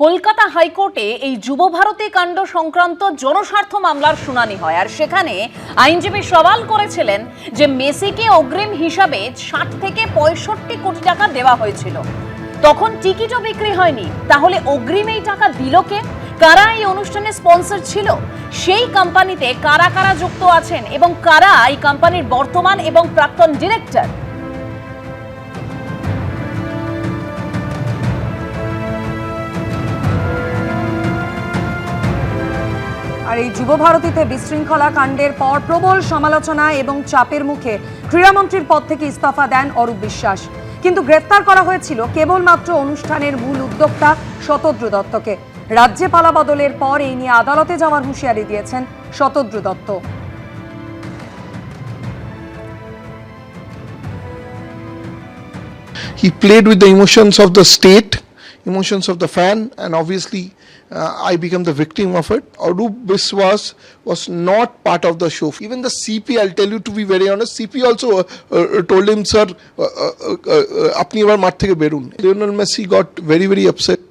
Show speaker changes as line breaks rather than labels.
কলকাতা হাইকোর্টে এই যুব ভারতী কাণ্ড সংক্রান্ত জনস্বার্থ মামলার শুনানি হয়, আর সেখানে আইনজীবী সওয়াল করেছিলেন যে মেসিকে অগ্রিম হিসাবে ৬০ থেকে ৬৫ কোটি টাকা দেওয়া হয়েছিল, তখন টিকিটও বিক্রি হয়নি। তাহলে অগ্রিম এই টাকা দিল কে? কারা এই অনুষ্ঠানের স্পন্সর ছিল? সেই কোম্পানিতে কারা কারা যুক্ত আছেন এবং কারা এই কোম্পানির বর্তমান এবং প্রাক্তন ডিরেক্টর?
আর এই যুব ভারতীতে বিশৃঙ্খলা কাণ্ডের পর প্রবল সমালোচনা এবং চাপের মুখে ক্রীড়ামন্ত্রীর পদ থেকে ইস্তফা দেন অরূপ বিশ্বাস। কিন্তু গ্রেফতার করা হয়েছিল কেবলমাত্র অনুষ্ঠানের মূল উদ্যোক্তা শতদ্রু দত্তকে। রাজ্যে পালা বদলের পর এই নিয়ে আদালতে যাওয়ার হুঁশিয়ারি দিয়েছেন Shatadru Dutta.
He played with the emotions of the state, emotions of the fan, and obviously I became the victim of it. Arup Biswas was not part of the show. Even the CP, I'll tell you to be very honest, CP also told him, sir, apni abar mat theke berun. Lionel Messi got very, very upset.